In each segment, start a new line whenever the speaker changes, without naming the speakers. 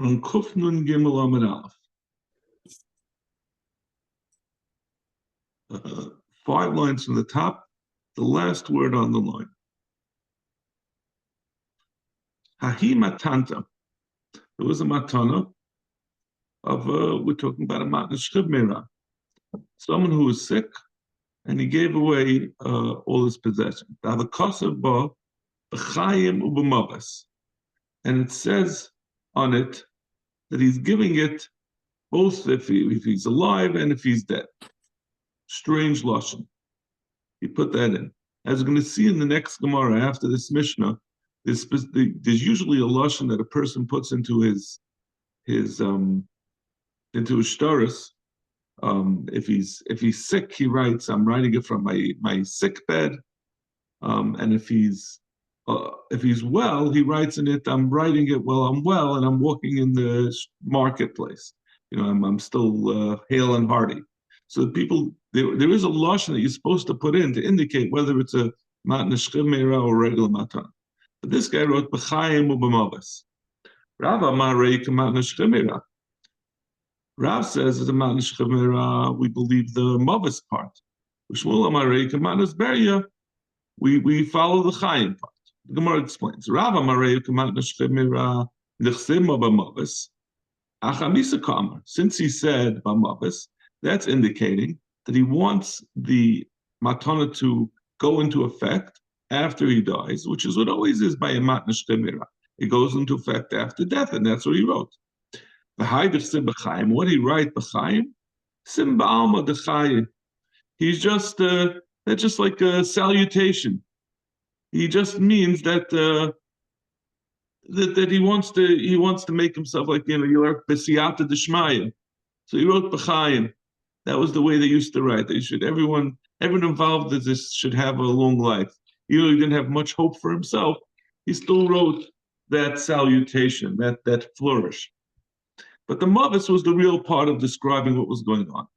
on Kuf Nun Gimel Amud Aleph. 5 lines from the top, the last word on the line. Hahi matanta. There was a matana of, we're talking about a matna shchib, someone who was sick, and he gave away all his possessions. And it says on it that he's giving it both if he's alive and if he's dead. Strange lashon. He put that in. As we're going to see in the next Gemara after this Mishnah, there's usually a lashon that a person puts into his shtaris. If he's sick, he writes, "I'm writing it from my sick bed," and if he's well, he writes in it, "I'm writing it while I'm well and I'm walking in the marketplace. I'm still hale and hearty." So people, there is a lashon that you're supposed to put in to indicate whether it's a matna shchimera or regular matana. But this guy wrote b'chaim u'b'mavis. Rav amar reik matna shchimera. Rav says it's a matna shchimera. We believe the mavis part. Shmuel amar reik matna beria. We follow the chayim part. The Gemara explains. Rav amar reik matna shchimera nechsim b'mavis. Achamisa kamar. Since he said b'mavis, that's indicating that he wants the matana to go into effect after he dies, which is what always is by a matna shchimera. It goes into effect after death, and that's what he wrote. What he write b'chaim? Sim ba'alma d'chayim. He's just that's just like a salutation. He just means that that he wants to make himself like you are b'siyata d'shmaya. So he wrote b'chaim. That was the way they used to write. Everyone involved in this should have a long life. Even though he didn't have much hope for himself, he still wrote that salutation, that flourish. But the mavis was the real part of describing what was going on.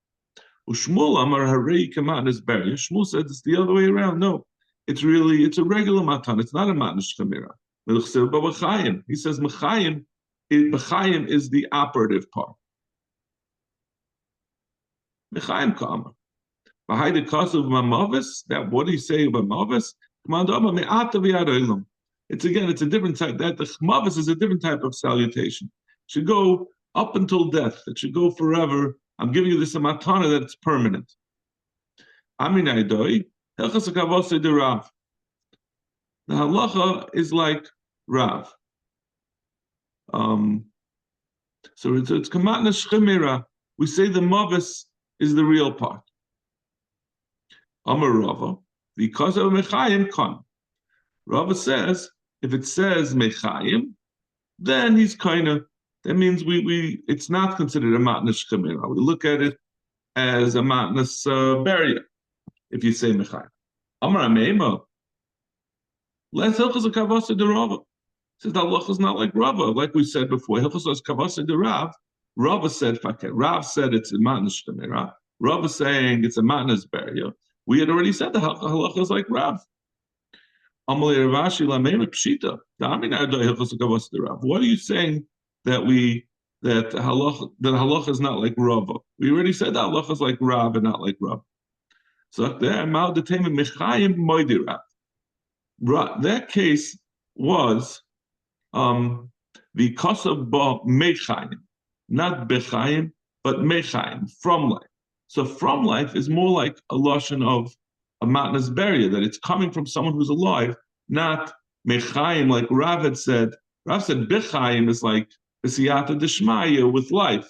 Shmuel amar harei k'matnas beria. Shmuel said it's the other way around. No, it's a regular matan. It's not a matnas shchimera. He says b'chayim is the operative part. Mechaim Kama. Behind the cause of Mavis, that what do you say about Mavis? It's a different type. That the Mavis is a different type of salutation. It should go up until death. It should go forever. I'm giving you this matana that it's permanent. The halacha is like Rav. So it's kamatna shchimera. We say the Mavis is the real part. Amar Rava, because of Mechayim Kan. Rava says, if it says Mechayim, then that means it's not considered a matnas shchimera. We look at it as a matnas beria, if you say Mechayim. Amar Ameima, less hilchas a kavasa de Rava. Says the halacha is not like Rava, like we said before. Hilchas is kavasa de Rav. Rava said fakir. Rav said it's a matnas shchimera. Rava saying it's a matnas beria. We had already said the halacha is like Rav. What are you saying that halacha is not like Rava? We already said that halacha is like Rav and not like Rav. So that case was because of mechayim. Not bechayim, but mechayim, from life. So from life is more like a lashon of a matnas beria, that it's coming from someone who's alive, not mechayim, like Rav had said. Rav said bechayim is like b'siyata d'shmaya with life.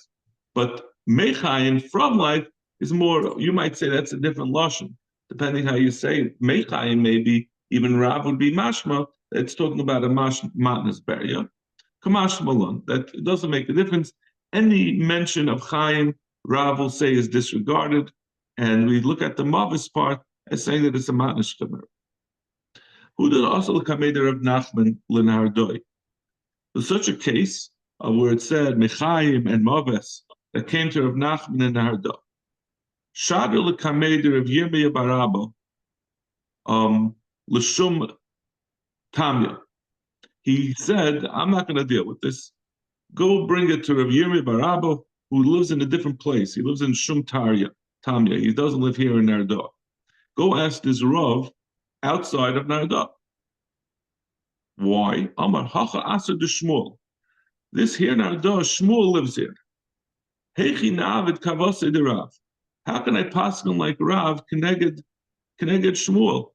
But mechayim, from life, is more, you might say that's a different lashon, depending how you say it. Mechayim, maybe even Rav would be mashma, it's talking about a matnas beria. Kamash malon, that it doesn't make a difference. Any mention of Chaim, Rav will say is disregarded, and we look at the Mavis part as saying that it's a matnas shchimera. Who did also the kameder of Nachman l'nardoi? There's such a case where it said Mechaim and Mavis that came to Rav Nachman and Nardoi. Shadr l'kameder of Yirmiyah Barabba l'shum tamya. He said, I'm not going to deal with this. Go bring it to Rav Yirmi Barabo, who lives in a different place. He lives in Shum Tamya. He doesn't live here in Nardo. Go ask this Rav outside of Nardo. Why? Amar Hacha Aser de Shmuel. This here Nardo, Shmuel lives here. Hechi Na'avid Kavase de Rav. How can I pass him like Rav Keneged Shmuel?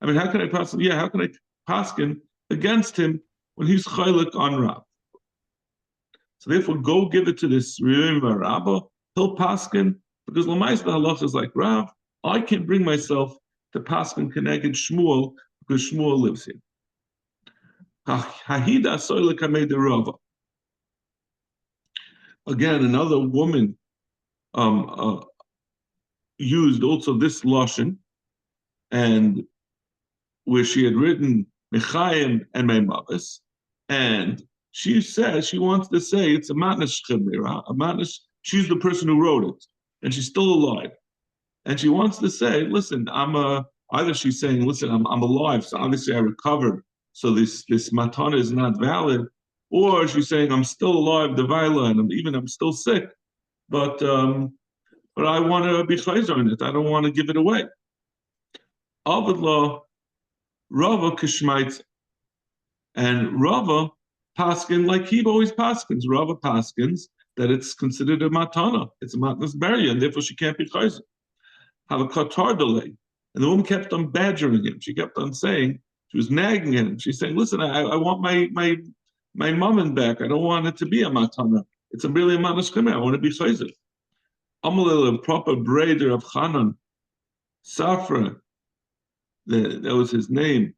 I mean, how can I pass him against him when he's chaylik on Rav? So therefore, go give it to this Riyim Rabba. He'll paskin because Lamais the halacha is like Rav. I can bring myself to paskin Keneged Shmuel because Shmuel lives here. Hahida soyle kamei de Rava. Again, another woman used also this lashon, and where she had written Mechayim and Meimavis, and she says she wants to say it's a matnish chemira, a matnish. She's the person who wrote it, and she's still alive, and she wants to say, listen, either she's saying, listen, I'm alive, so obviously I recovered, so this matana is not valid, or she's saying I'm still alive, the vila, and I'm still sick, but I want to be chayzer on it. I don't want to give it away. Avadla Rava kishmaitz, and Rava paskin like he always paskins. Rava paskins that it's considered a matana. It's a matnas barrier, and therefore she can't be chayzer. Have a katar delay, and the woman kept on badgering him. She kept on saying, she was nagging him. She's saying, listen, I want my mammon back. I don't want it to be a matana. It's really a matnas chemeh. I want to be chayzer. Amalil, a proper braider of Chanan, Safra, that was his name,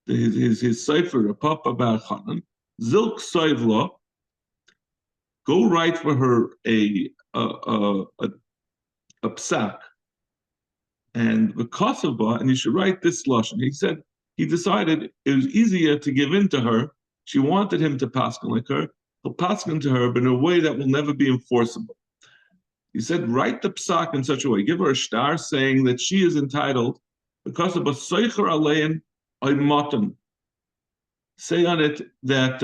his cipher, a papa bar Chanan, Zilk Soivla, go write for her a psak, and the Kosovo, and you should write this lashon. He said he decided it was easier to give in to her. She wanted him to paskin like her. He'll paskin to her, but in a way that will never be enforceable. He said, write the psak in such a way, give her a star saying that she is entitled because of a soicher alein oimatan. Say on it that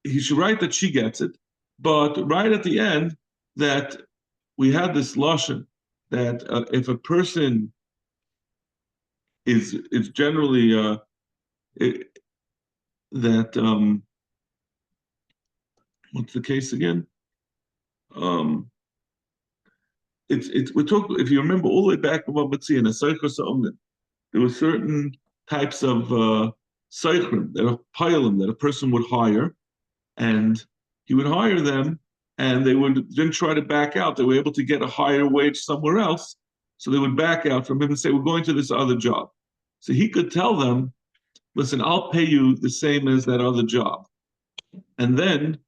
he should write that she gets it, but right at the end that we had this lashon that if a person is generally that what's the case again? We're talking. If you remember all the way back about Batzi and a Seicher Sa'omnin, there were certain types of Seichrim that are pilim that a person would hire, and he would hire them, and they would then try to back out. They were able to get a higher wage somewhere else, so they would back out from him and say, "We're going to this other job." So he could tell them, "Listen, I'll pay you the same as that other job," and then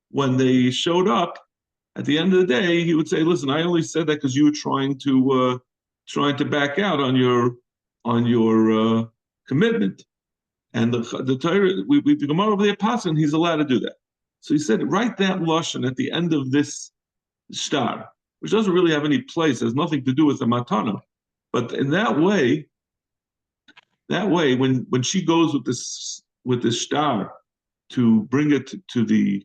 when they showed up. At the end of the day, he would say, "Listen, I only said that because you were trying to back out on your commitment." And the Torah, the Gemara over the Apostle, he's allowed to do that. So he said, write that lashon at the end of this star, which doesn't really have any place, has nothing to do with the matana. But in that way, when she goes with this star to bring it to the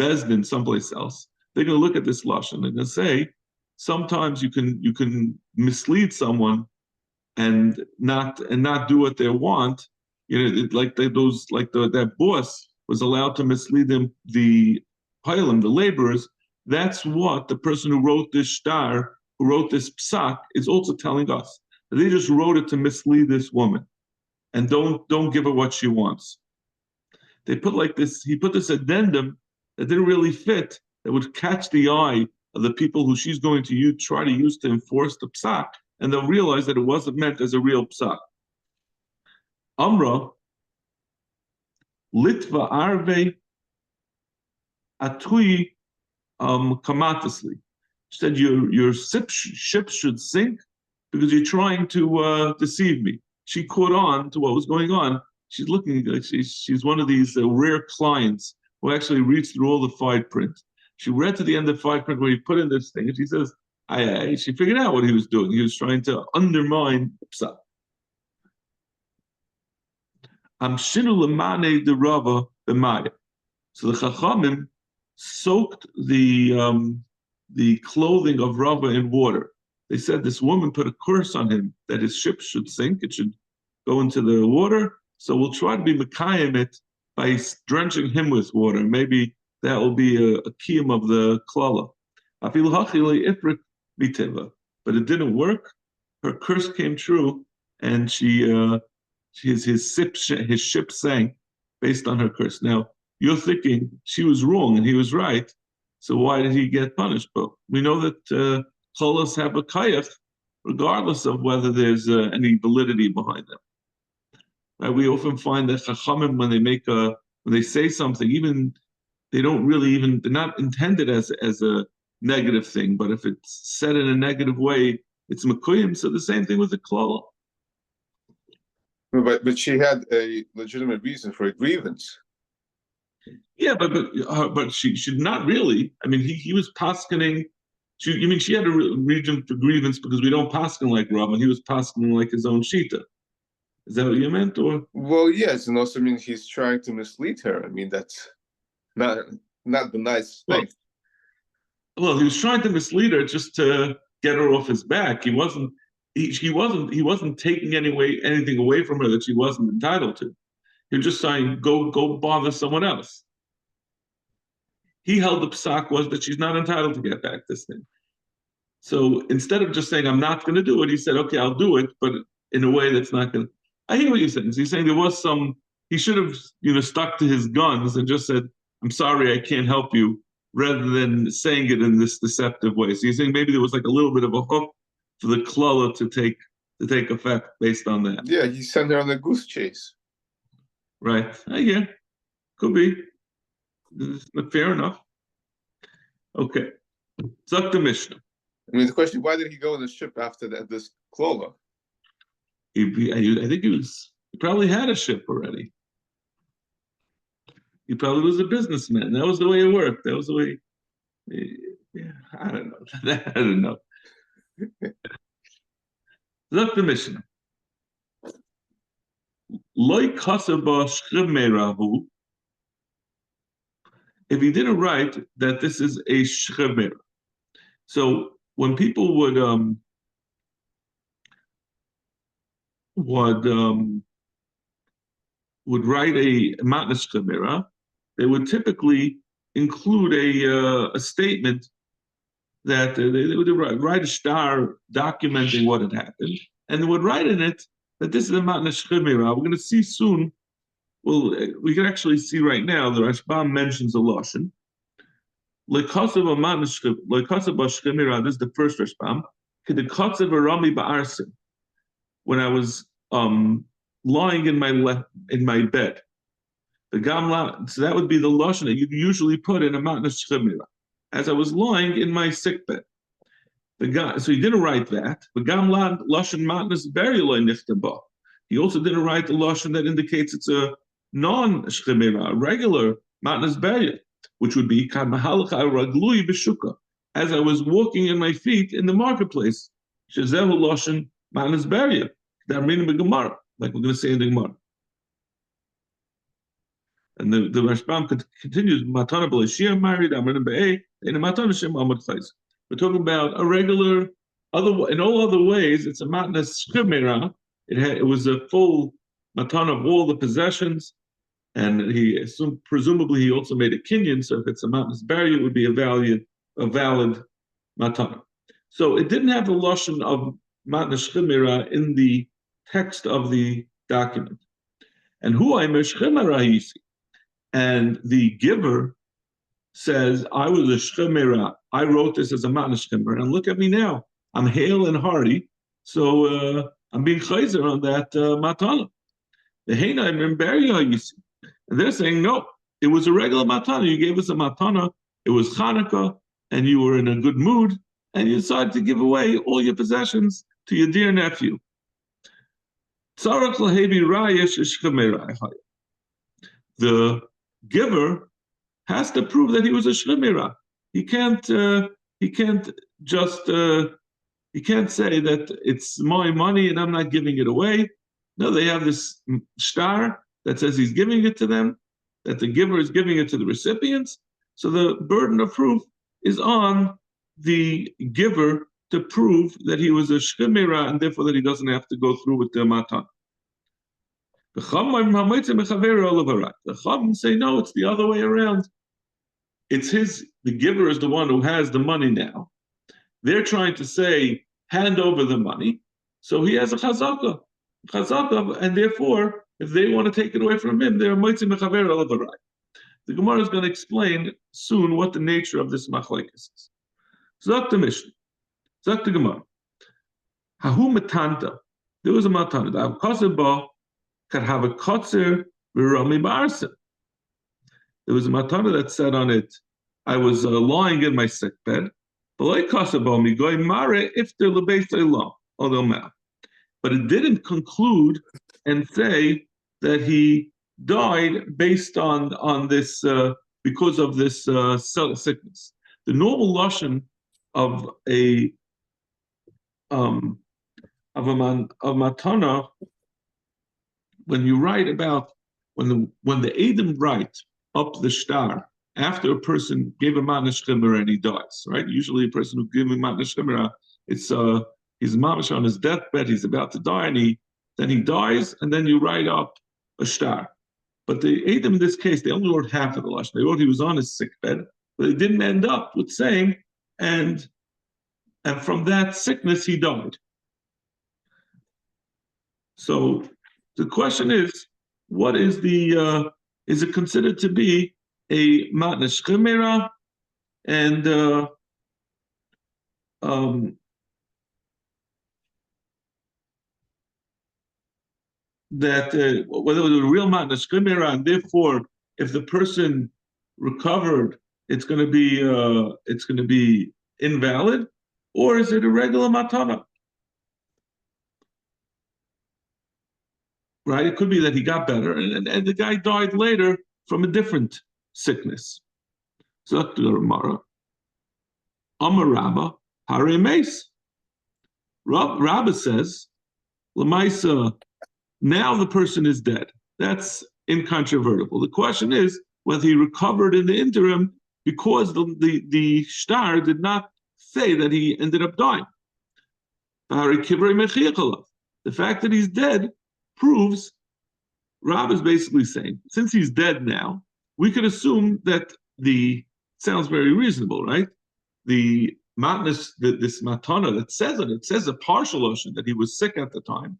Bezdin someplace else, they're going to look at this lashon and they'll say, sometimes you can mislead someone and not do what they want. That boss was allowed to mislead them, the pilim, the laborers. That's what the person who wrote this star, who wrote this psak, is also telling us. They just wrote it to mislead this woman, and don't give her what she wants. They put like this. He put this addendum that didn't really fit, that would catch the eye of the people who she's going to try to use to enforce the psak, and they'll realize that it wasn't meant as a real psak. Amra, Litva Arve Atui Kamatasli. She said, your ship should sink because you're trying to deceive me. She caught on to what was going on. She's looking like she's one of these rare clients who actually reads through all the fine print. She read to the end of the fine print where he put in this thing, and she says, she figured out what he was doing. He was trying to undermine Psa. Amshinu lemane de Rava b'maya. So the Chachamim soaked the clothing of Rava in water. They said this woman put a curse on him that his ship should sink, it should go into the water. So we'll try to be Mekayim it by drenching him with water. Maybe that will be a kiyum of the klala. But it didn't work. Her curse came true, and his ship sank based on her curse. Now you're thinking she was wrong and he was right, so why did he get punished? But we know that cholos have a kayach, regardless of whether there's any validity behind them. Right? We often find that chachamim, when they say something, even they don't really even, they're not intended as a negative thing, but if it's said in a negative way, it's mekuyim. So the same thing with the klala.
But she had a legitimate reason for a grievance.
Yeah, but she should not really. I mean, he was paskening. She had a reason for grievance because we don't pasken like Rav, and he was paskening like his own shita. Is that what you meant, or?
Well, yes, and also he's trying to mislead her. I mean, that's not the nice thing.
Well, he was trying to mislead her just to get her off his back. He wasn't taking anything away from her that she wasn't entitled to. He was just saying, go bother someone else. He held the psak was that she's not entitled to get back this thing. So instead of just saying, I'm not going to do it, he said, okay, I'll do it, but in a way that's not going to. I hear what you're saying. So he's saying there was he should have, stuck to his guns and just said, I'm sorry, I can't help you, rather than saying it in this deceptive way. So he's saying maybe there was like a little bit of a hook for the klala to take effect based on that.
Yeah, he sent her on a goose chase.
Right. Yeah. Could be. Fair enough. Okay. Zok the Mishnah.
I mean, the question: why did he go on the ship after this klala?
I think he probably had a ship already. He probably was a businessman. That was the way it worked. That was the way. Yeah, I don't know. I don't know. Zok the Mishnah. Loi kasaba shchemerahu. If he didn't write that this is a shchemer. So when people would write a matnas shchemera, they would typically include a statement that they would write a star documenting what had happened, and they would write in it that this is a matnas shchemera. We're going to see soon. Well, we can actually see right now the Rashbam mentions a lashon. Lekatsav this is the first Rashbam. Kedekatsav arami ba'arsin. When I was lying in my bed, the gamla. So that would be the lashon that you usually put in a matnas shchemira. As I was lying in my sick bed, so he didn't write that. The gamla lashon matnas beriloy nichtaba. He also didn't write the lashon that indicates it's a non-shchemira, a regular matnas beria, which would be raglui b'shuka, as I was walking in my feet in the marketplace. Shezehu lashon matnas beria. That meaning the Gemara, like we're going to say in the Gemara. And the Rashbam continues, Matana b'leishia married, Amrin be'eh, and Matana shem amad chayz. We're talking about a regular, in all other ways, it's a matnas shchemira. It was a full matana of all the possessions. And presumably he also made a kinyan, so if it's a matnas beria, it would be a valid matana. So it didn't have the lashon of matnas shchemira in the text of the document. And and the giver says, I was a shchemira. I wrote this as a matnas shchemira, and look at me now. I'm hale and hearty, so I'm being chayzer on that matana. The heinaim in beria, you see. And they're saying, no, it was a regular matana. You gave us a matana. It was Hanukkah, and you were in a good mood, and you decided to give away all your possessions to your dear nephew. The giver has to prove that he was a shchemira. He can't say that it's my money and I'm not giving it away. No, they have this star that says he's giving it to them, that the giver is giving it to the recipients. So the burden of proof is on the giver to prove that he was a shchimera and therefore that he doesn't have to go through with the matan. The Chacham say no, it's the other way around. It's the giver is the one who has the money now. They're trying to say, hand over the money. So he has a chazaka, and therefore, if they want to take it away from him, they're moitzi mechaver olav. The Gemara is going to explain soon what the nature of this machlekes is. Zok the Mishnah, Zok the Gemara. Hahu matanta. There was a matanta. The avkaseba could have a kotzer v'rami ba'arsa. There was a matana that said on it, I was lying in my sick bed, but it didn't conclude and say that he died based on this because of this sickness. The normal lashon of matana, when you write about when the Edom write up the shtar after a person gave a matnas chimera and he dies, right? Usually a person who gave a matnas chimera, it's he's mamish on his deathbed, he's about to die, and then he dies, and then you write up a shtar. But the Edom in this case, they only wrote half of the lashon. They wrote he was on his sick bed, but they didn't end up with saying, and from that sickness he died. So the question is, what is is it considered to be a matnas chimera, and that whether it was a real matnas chimera, and therefore, if the person recovered, it's going to be invalid, or is it a regular matana? Right? It could be that he got better, and the guy died later from a different sickness. So Amar Rabba, Hare Meis. Rabba says, Lamaisa, now the person is dead. That's incontrovertible. The question is whether he recovered in the interim because the shtar did not say that he ended up dying. The fact that he's dead proves, Rab is basically saying, since he's dead now, we could assume that sounds very reasonable, right? The matnas, this matana that says it says a partial ocean that he was sick at the time.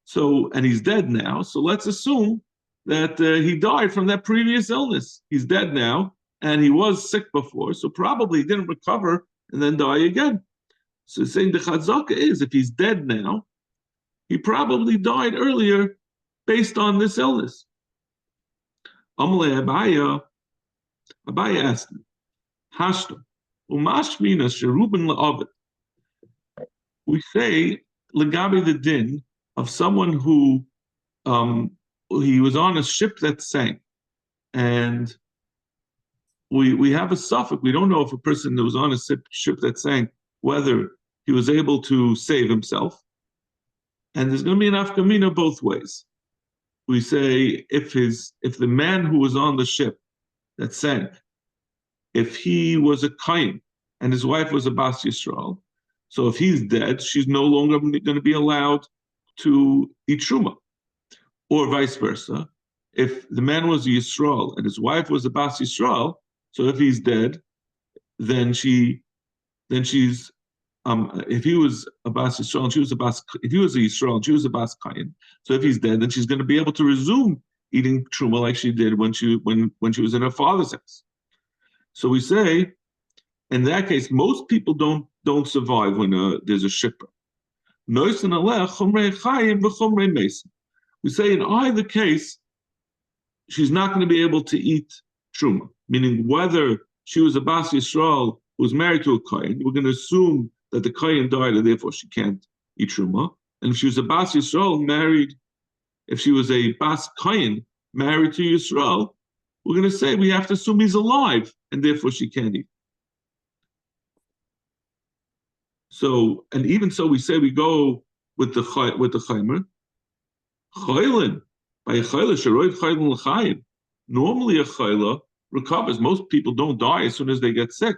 So, and he's dead now. So let's assume that he died from that previous illness. He's dead now, and he was sick before, so probably he didn't recover and then die again. So saying the chazaka is, if he's dead now, he probably died earlier based on this illness. Amalei Abaya asked me, Hashta, umashmina sherubin la'avid. We say, legabi the din of someone who he was on a ship that sank, and we have a suffix. We don't know if a person that was on a ship that sank, whether he was able to save himself. And there's going to be an afkamina both ways. We say if the man who was on the ship that sank, if he was a kain and his wife was a bas Yisrael, so if he's dead, she's no longer going to be allowed to eat truma, or vice versa. If the man was a Yisrael and his wife was a bas Yisrael, so if he's dead, then she's if he was a bas Yisrael and she was if he was a Yisrael and she was a bas kain, so if he's dead, then she's going to be able to resume eating truma like she did when she was in her father's house. So we say, in that case, most people don't survive when there's a shipwreck. We say in either case, she's not going to be able to eat truma, meaning whether she was a bas Yisrael who was married to a kain, we're going to assume that the kain died and therefore she can't eat truma. And if she was a bas Yisrael if she was a bas kain married to Yisrael, we're going to say we have to assume he's alive and therefore she can't eat. So, and even so, we say we go with the chaymer. Choylin, Normally, a chayla recovers. Most people don't die as soon as they get sick.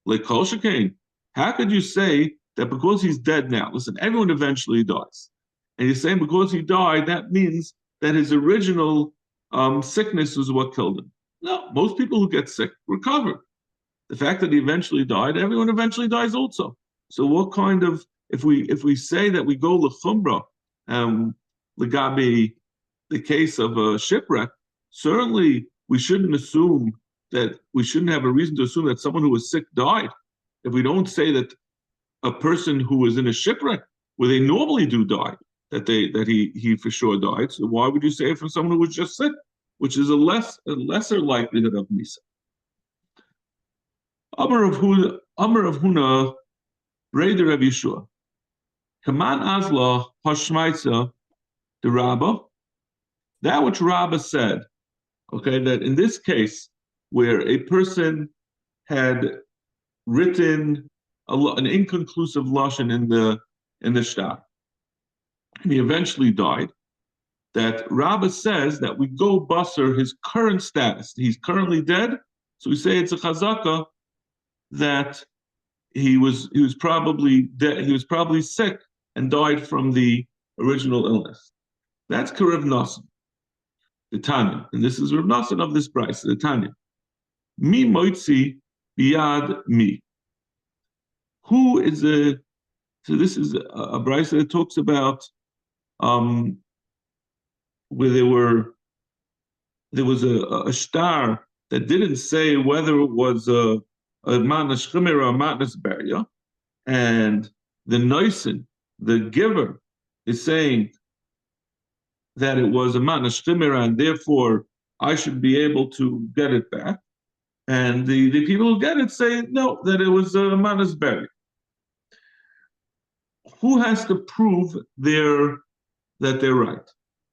Like kol shekain, how could you say that because he's dead now? Listen, everyone eventually dies, and you're saying because he died, that means that his original sickness was what killed him. No, most people who get sick recover. The fact that he eventually died, everyone eventually dies also. So what kind of if we say that we go lechumbra, legabi, the case of a shipwreck, certainly we shouldn't assume that we shouldn't have a reason to assume that someone who was sick died. If we don't say that a person who was in a shipwreck where they normally do die, that he for sure died. So why would you say it from someone who was just sick, which is a lesser likelihood of misa? Amar of Huna, Raider of Yeshua. Kaman Azla Hashmaitza the Rabbah. That which Rabbah said, okay, that in this case, where a person had written an inconclusive lashon in the shtar, and he eventually died. That Rabbah says that we go basar his current status. He's currently dead, so we say it's a chazaka that he was probably dead. He was probably sick and died from the original illness. That's Karev Nasan, the Tanya, and this is Rav Nasan of this price, the Tanya. Mi moitzi biad mi. Who is a? So this is a brisa that talks about where there was a star that didn't say whether it was a matnas chimera or a matnas beria, and the noisen, the giver, is saying that it was a matnas chimera, and therefore I should be able to get it back. And the people who get it say no, that it was a matnas beria. Who has to prove that they're right?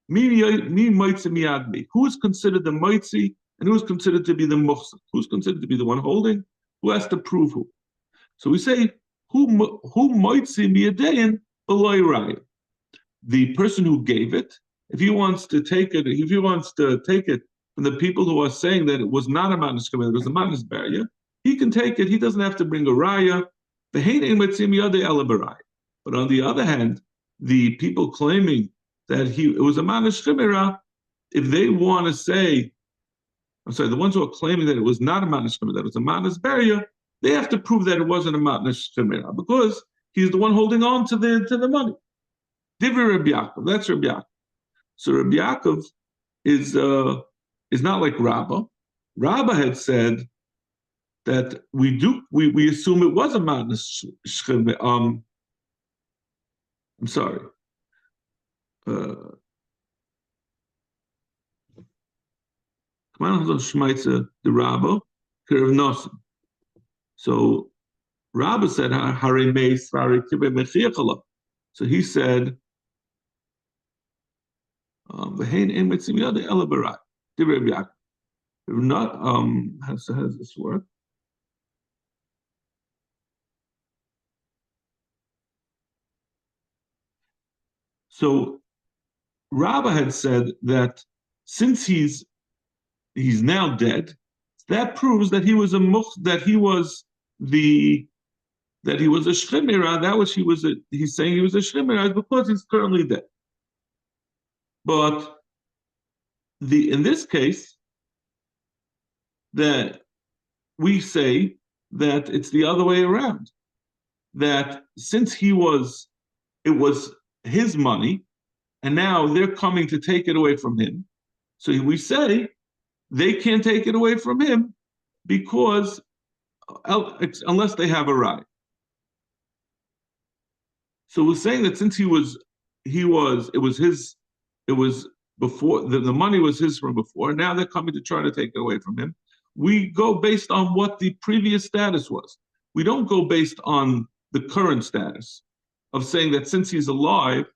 Me moitzi miadmi. Who is considered the moitzi and who is considered to be the muhsin? Who's considered to be the one holding? Who has to prove who? So we say who moitzi miadein beloy raya. The person who gave it, if he wants to take it from the people who are saying that it was not a matnas kameh, it was a matnas beria, he can take it. He doesn't have to bring a raya. But on the other hand, the people claiming that it was a matnas chimera, if they want to say, I'm sorry, the ones who are claiming that it was not a matnas chimera, that it was a matnas beria, they have to prove that it wasn't a matnas chimera because he's the one holding on to the money. Divri Rabbi Yaakov, that's Rabbi Yaakov. So Rabbi Yaakov is not like Rabbah. Rabbah had said that we assume it was a matnas chimera. I'm sorry. The Rabbah, Karev Nasan. So Rabbah said, Hare Meis, Hare Kibe Mechiachala. So he said, Vehein Ein Metzim Yada Ela Barai. Divrei Yaakov. Not, how does this work? So Rabbah had said that since he's now dead, that proves that he was a shchimera. That was he's saying he was a shchimera because he's currently dead. But in this case, that we say that it's the other way around. That since it was his money, and now they're coming to take it away from him. So we say they can't take it away from him because unless they have a right. So we're saying that since it was before the money was his from before. Now they're coming to try to take it away from him. We go based on what the previous status was. We don't go based on the current status of saying that since he's alive,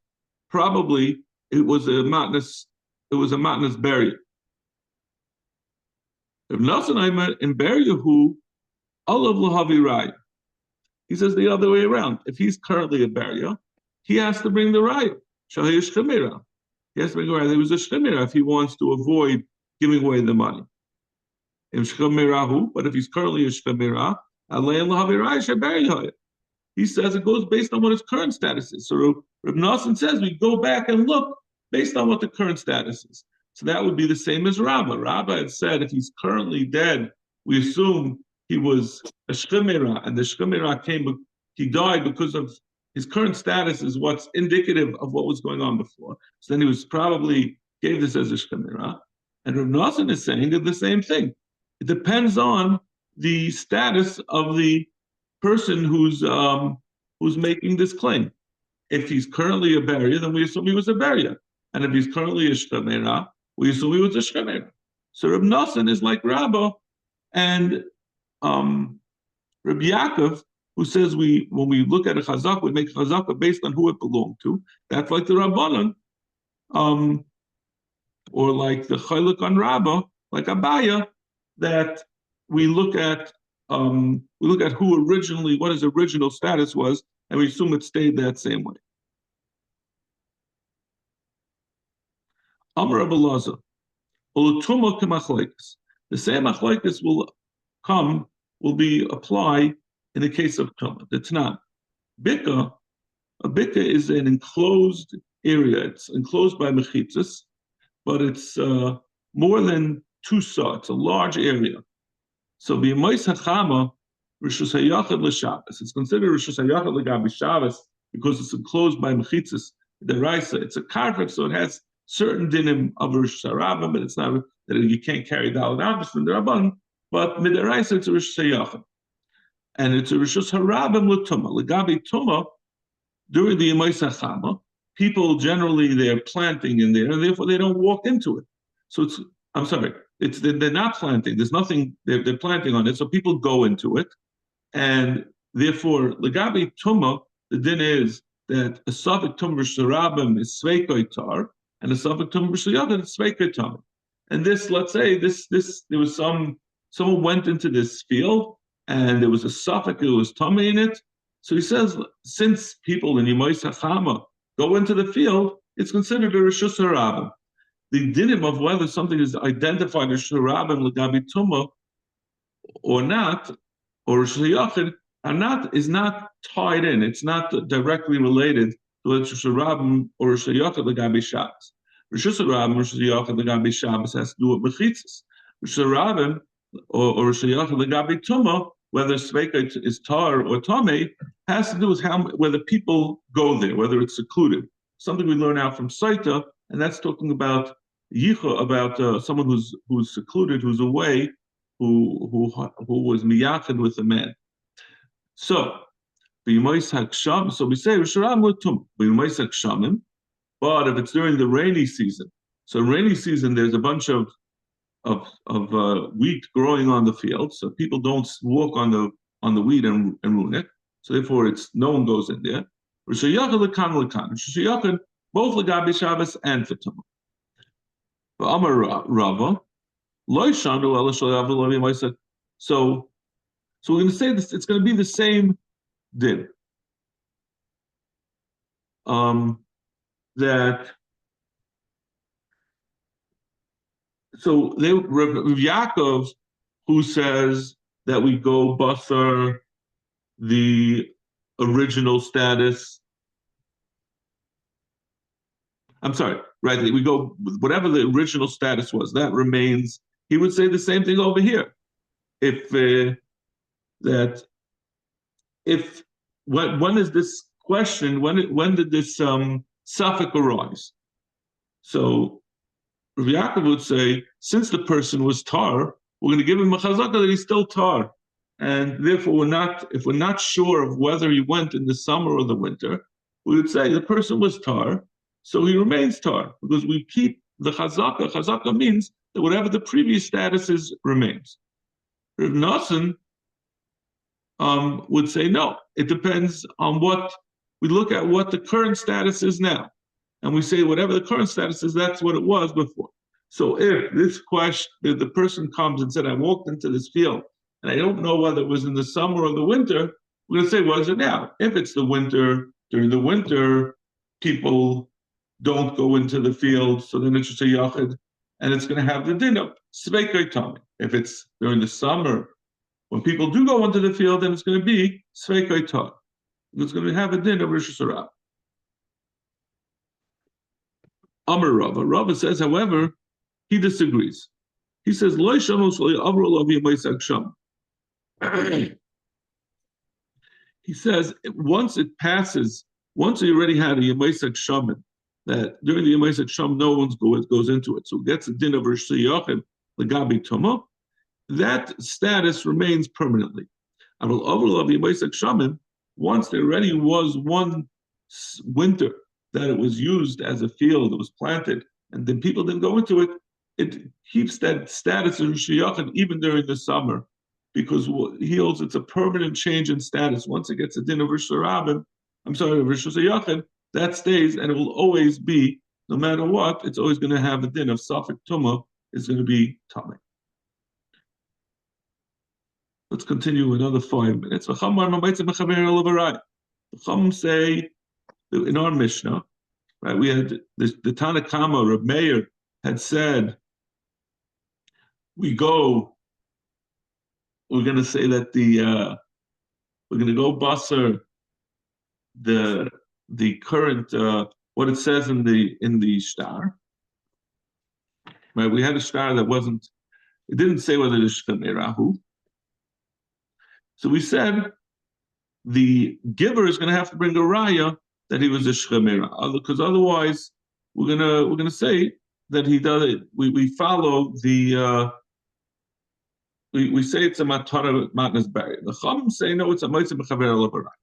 probably it was a matnas beria. If Nasan in Beryahu, Olav Lahavi Raya. He says the other way around. If he's currently a beria, he has to bring the raya. Shahish Chamira. He has to make aware there was a shchemira if he wants to avoid giving away the money. But if he's currently a shchemira, he says it goes based on what his current status is. So Reb Nosson says we go back and look based on what the current status is. So that would be the same as Rabbah. Rabbah had said if he's currently dead, we assume he was a shchemira, and the shchemira he died because of his current status is what's indicative of what was going on before. So then he was probably gave this as a shchemira. And Reb Nosson is saying the same thing. It depends on the status of the person who's making this claim. If he's currently a barrier, then we assume he was a barrier. And if he's currently a shchemera, we assume he was a shchemera. So Reb Nosson is like Rabbah and Reb Yaakov, who says when we look at a chazaka, we make a chazaka based on who it belonged to. That's like the Rabbanan, or like the Chaylik on Rabbah, like Abaya, that we look at who originally, what his original status was, and we assume it stayed that same way. Amar Rabbi Elazar, Ulutuma k'machlekes. The same machlekes will be applied in the case of Tuma. That's not. Bika, a Bika is an enclosed area. It's enclosed by mechitzas, but it's more than 2 saw. It's a large area. So b'yemais hachama, Rishus hayachad l'Shabbos. It's considered Rishus hayachad l'gabi Shabbos because it's enclosed by mechitzas. The Raisa, it's a karfet, so it has certain dinim of Rishus harabim, but it's not that you can't carry daled amos from the Rabban. But midaraisa, it's a Rishus hayachad, and it's a Rishus harabim l'tuma. L'gabi tuma, during the yemais hachama, people generally they're planting in there, and therefore they don't walk into it. So they're not planting. There's nothing they're planting on it. So people go into it, and therefore legabi tuma, the din is that a safek tum b'sharabim is sveikoi tar, and a safek tum b'shayachad is sveikoi tar. And this, let's say, there was someone went into this field, and there was a safek who was tummy in it. So he says, since people in Yemais Hachama go into the field, it's considered a Rishus Harabim. The dinim of whether something is identified as Shurabim L'gabi Tuma or not, or Rishus Yachid, is not tied in. It's not directly related to Rishus Harabim or Rishus Yachid L'gabi Shabbos. Rishus Harabim or Rishus Yachid L'gabi Shabbos has to do with mechitzas. Rishus Harabim or Rishus Yachid L'gabi Tuma, whether Sveika is tar or tame, has to do with whether people go there, whether it's secluded. Something we learn out from Saita, and that's talking about yicha, about someone who's secluded, who's away, who was miyachid with a man. So we say Risharam l'tum. But if it's during the rainy season, so rainy season, there's a bunch of wheat growing on the field, so people don't walk on the wheat and ruin it. So therefore, no one goes in there. Rosh Hashanah lekan lekan. Rosh Hashanah both legabi Shabbos and for Tumah. Amar Rava lo yishanu ela shalav lo yemaisa. So we're going to say this. It's going to be the same din. So Rav Yaakov, who says that we go Basra, the original status. I'm sorry, right? We go whatever the original status was, that remains. He would say the same thing over here. When is this question? When did this suffix arise? So Rav Yaakov would say, since the person was tar, we're going to give him a chazaka that he's still tar, and therefore if we're not sure of whether he went in the summer or the winter, we would say the person was tar, so he remains tar, because we keep the chazaka. Chazaka means that whatever the previous status is remains. Rav Nosson would say no. It depends on what we look at, what the current status is now. And we say whatever the current status is, that's what it was before. So if this question, if the person comes and said, I walked into this field and I don't know whether it was in the summer or the winter, we're going to say, what is it now? If it's the winter, during the winter, people don't go into the field, so then it should say yachid, and it's going to have the din of sveikoi tummy. If it's during the summer, when people do go into the field, then it's going to be sveikoi tummy. It's going to have a din of Rosh Hashanah. Amar Rava. Rava says, however, he disagrees. He says, Lo shamos avro lavi meisak sham. He says, once it passes, once you already had a Yemaisak Shaman, that during the Yemaisak Sham, no one goes into it. So it gets a din of Rosh Yachid, Lagabi Tuma, that status remains permanently. Aval Overlav Yemaisak Shaman, once there already was one winter that it was used as a field, it was planted, and then people didn't go into it, it keeps that status of Rosh Yachid even during the summer, because he holds it's a permanent change in status. Once it gets a din of Rosh Hashanah, Rosh Hashanah, that stays, and it will always be, no matter what, it's always going to have a din of Safek Tumah, it's going to be Tameh. Let's continue another 5 minutes. The Chum say, in our Mishnah, right, we had the Tanakama, Reb Meir, had said, we're going to say that we're going to go Basra, the current what it says in the star, right? We had a star that wasn't. It didn't say whether it's Shkamirahu. So we said the giver is going to have to bring a raya that he was a Shkamira, because otherwise we're gonna say that he does it. We follow the. We say it's a matana matnas bari. The Chum say no, it's a meitzah mechaver alavaraya.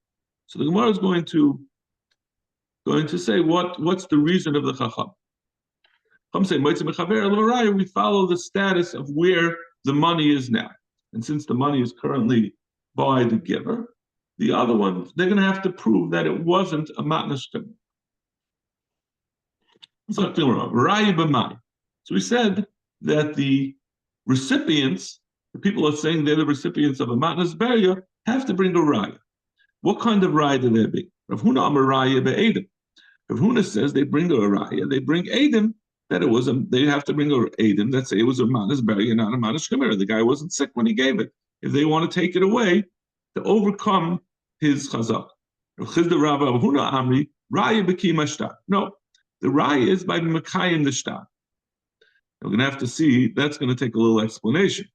So the Gemara is going to say what's the reason of the Chacham. Chum say meitzah mechaver alavaraya. We follow the status of where the money is now, and since the money is currently by the giver, the other one they're going to have to prove that it wasn't a matnas shkem. So we said that the recipients, the people are saying they're the recipients of a matnas beria, have to bring a raya. What kind of raya do they bring? Rav Huna Amar raya be'edim. Rav Huna says they bring a raya, they bring edim, that it was they have to bring a edim that say it was a matnas beria, not a matnas shemira. The guy wasn't sick when he gave it. If they want to take it away to overcome his chazak. Rav Chizda Rabba Rav Huna Amri raya b'kima shtar. No, the raya is by Makayim the shtar. We're going to have to see, that's going to take a little explanation.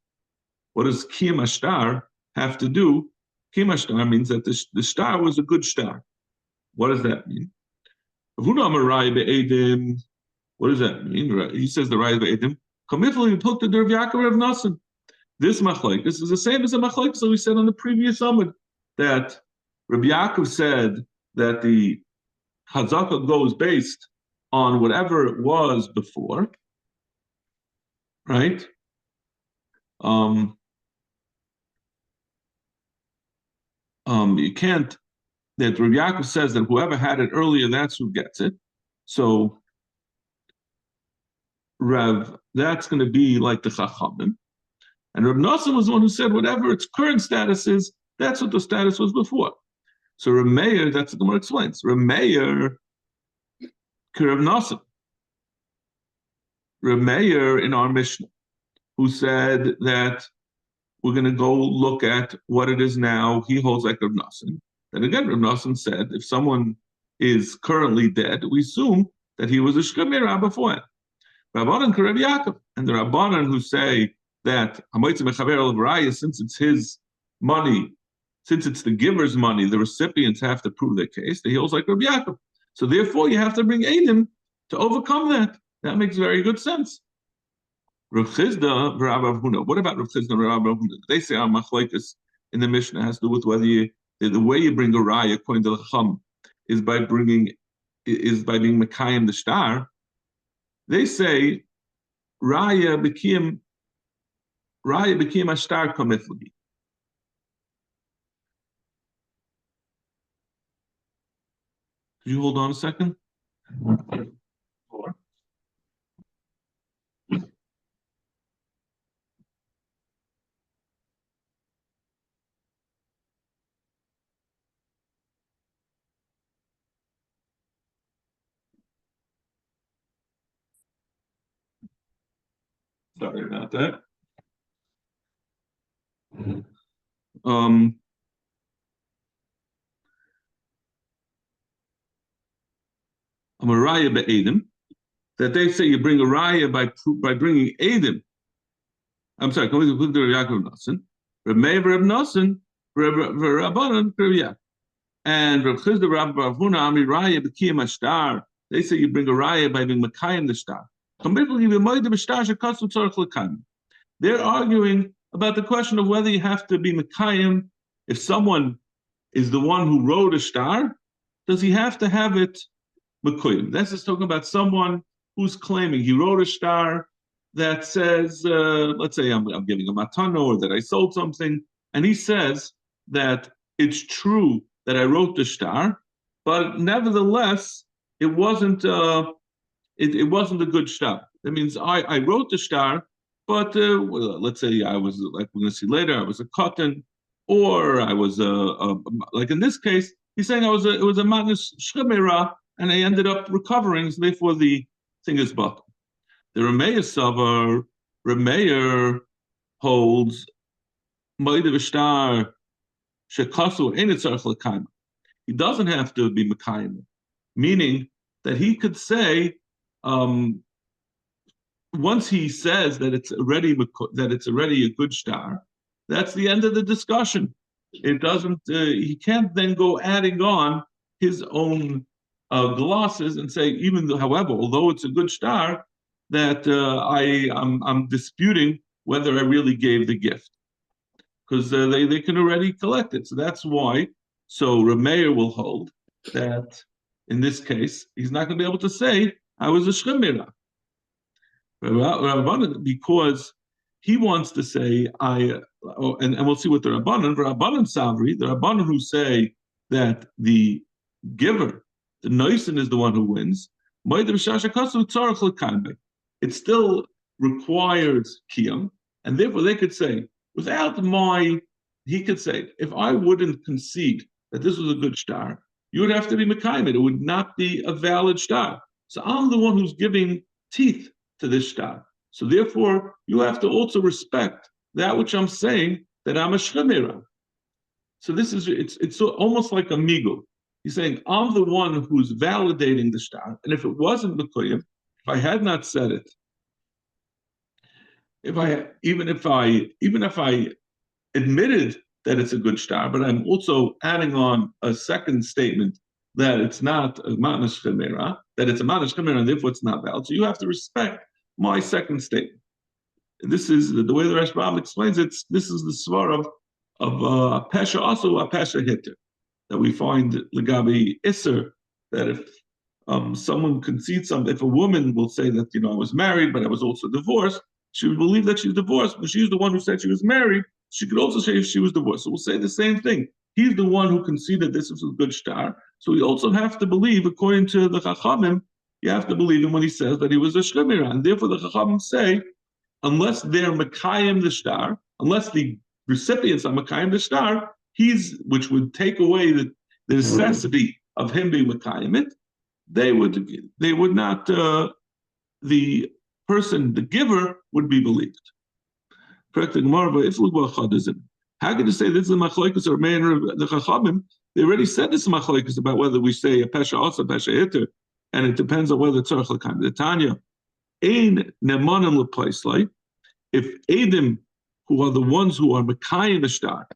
What does Kiyam Ashtar have to do? Kiyam Ashtar means that the star was a good star. What does that mean? What does that mean? He says the Raya Be'edim. This machlek, this is the same as the machlek, so we said on the previous summit that Rabbi Yaakov said that the Hazaka goes based on whatever it was before, right? You can't. That Rabbi Yaakov says that whoever had it earlier, that's who gets it. So Rav, that's going to be like the Chachamim, and Rav Nosson was the one who said whatever its current status is, that's what the status was before. So Rav Meir, that's what the Gemara explains. Rav Meir, Rav Nosson, Rav Meir in our Mishnah, who said that we're going to go look at what it is now. He holds like Rav Nosson. And again, Rav Nosson said, if someone is currently dead, we assume that he was a Shkamira before. Rabbanan Karev Yaakov, and the Rabbanan who say that since it's his money, since it's the giver's money, the recipients have to prove their case. He holds like Rabbi Yaakov. So therefore, you have to bring Eidim to overcome that. That makes very good sense. Rav Chizda, Rav Huna. What about Rav Chizda and Rav Huna? They say our machlokes in the Mishnah has to do with whether the way you bring a raya according to the Chacham is by being Mekayim the star. They say raya became a star komifli. Could you hold on a second? Sorry about that. Um, I'm a raya be'edim, that they say you bring a raya by bringing edim. I'm sorry, can we look at Yaakov Nassan? Reb Meir, Reb Nassan, Reb Rabbanan, Reb Yak. And Reb Chizda, Reb Huna, Ami Raya, B'kiyam Ashtar. They say you bring a raya by being Makayim the star. They're arguing about the question of whether you have to be Makayim. If someone is the one who wrote a star, does he have to have it Makayim? This is talking about someone who's claiming he wrote a star that says, let's say I'm giving a matano or that I sold something, and he says that it's true that I wrote the star, but nevertheless, it wasn't it wasn't a good star. That means I wrote the star, but well, let's say I was, like we're going to see later, I was a cotton, or I was like in this case, he's saying it was a madness shemera, and I ended up recovering, so therefore the thing is buckled. The Rameir Savar, Rameir holds Moedav Shtar Shekasu Einitzarch L'Kaima. He doesn't have to be Mekayim, meaning that he could say, once he says that it's already a good star, that's the end of the discussion. It doesn't. He can't then go adding on his own glosses and say, even though, however, although it's a good star, that I'm disputing whether I really gave the gift, because they can already collect it. So that's why. So Rameir will hold that in this case he's not going to be able to say I was a shemira, because he wants to say and we'll see what the Rabbanan Savri, the Rabbanan who say that the giver, the Noisin, is the one who wins. It still requires kiyam, and therefore they could say, he could say, if I wouldn't concede that this was a good star, you would have to be mekayim it. It would not be a valid star. So I'm the one who's giving teeth to this star. So therefore, you have to also respect that which I'm saying, that I'm a shemira. So this is it's almost like a migul. He's saying, I'm the one who's validating the star, and if it wasn't mekayim, if I had not said it, even if I admitted that it's a good star, but I'm also adding on a second statement that it's not a ma'anash chemera, that it's a ma'anash chemera, and therefore it's not valid. So you have to respect my second statement. This is the way the Rashbam explains it. This is the svar of pesha, also a pesha hitter, that we find legabi iser, that if someone concedes something, if a woman will say that, I was married, but I was also divorced, she would believe that she's divorced, but she's the one who said she was married. She could also say if she was divorced. So we'll say the same thing. He's the one who conceded this was a good star. So we also have to believe, according to the Chachamim, you have to believe him when he says that he was a shemira. And therefore the Chachamim say, unless they're Makayim the star, unless the recipients are Makayim the star, which would take away the necessity of him being Makayim it, they would not, the person, the giver, would be believed. How can you say this is a machlokes or the Chachamim? They already said this machlokes about whether we say a pesha also pesha hitter, and it depends on whether tzarich l'kaim. The Tanya, ein nemanim l'paislei. If Edim, who are the ones who are mekayim the star,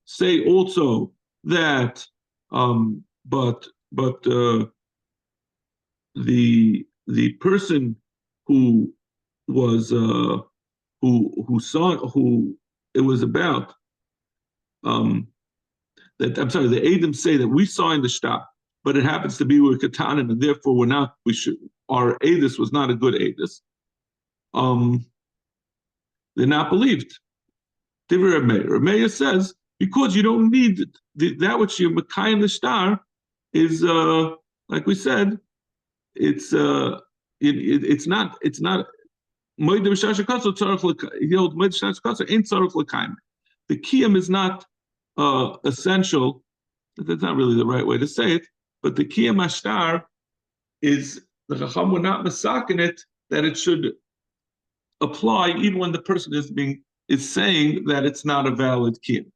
say also that, but the person who was who saw who it was about, that I'm sorry, the Edim say that we signed the shtar, but it happens to be we're katanim, and therefore our Edis was not a good Edis. They're not believed. Rameir says, because you don't need that which you're Mekayim the star is like we said, it's not the kiyam is not essential. That's not really the right way to say it, but the kiyam ashtar is, the Chacham were not masakin it, that it should apply even when the person is saying that it's not a valid kiyum.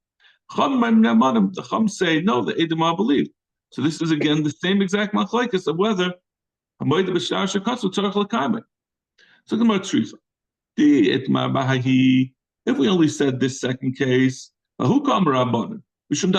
The Chum say no, the Edom are believed. So this is again the same exact machlekes of whether Hamoed b'shtar shekatzu tzarich l'kaimeh. So Gemara Trifa. If we only said this second case, who come Rabbanan? Since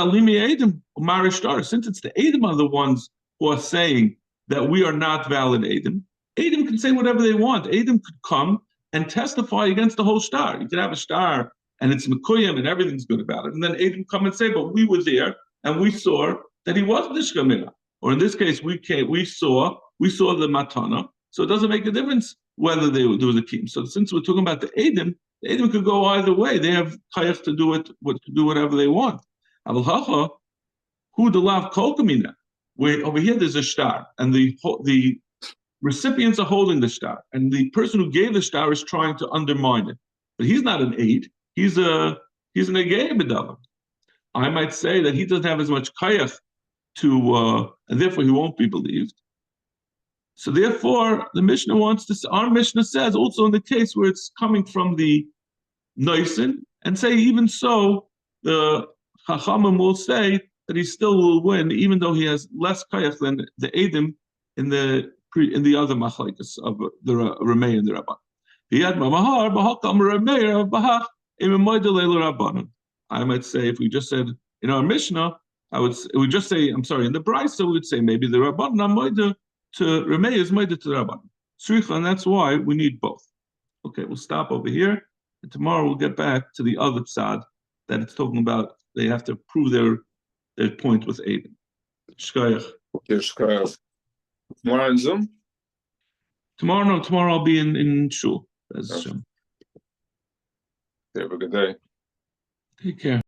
it's the Edom are the ones who are saying that we are not valid Edom, Edom can say whatever they want. Edom could come and testify against the whole star. You could have a star and it's Mekuyim and everything's good about it. And then Edom come and say, but we were there and we saw that he was the Shkamina. Or in this case, we saw the Matana. So it doesn't make a difference whether there was a kiyum. So since we're talking about the Edom could go either way. They have kayach to do whatever they want. Who the lav kol kamina? Where over here there's a star, and the recipients are holding the star, and the person who gave the star is trying to undermine it. But he's not an aid. He's an agay b'davar. I might say that he doesn't have as much kayach to, and therefore he won't be believed. So therefore, the Mishnah our Mishnah says also in the case where it's coming from the Noisin, and say even so, the Chachamim will say that he still will win, even though he has less kayach than the Edom in the other machlekes of the Rameh and the Rabban. I might say if we just said in our Mishnah, in the Brisa we would say maybe the Rabban are to Rameh is Moed to Rabban. And that's why we need both. Okay, we'll stop over here. And tomorrow we'll get back to the other side that it's talking about. They have to prove their point with Edom. Shkayach.
Tomorrow on Zoom?
Tomorrow I'll be in Shul. Have a good day. Take care.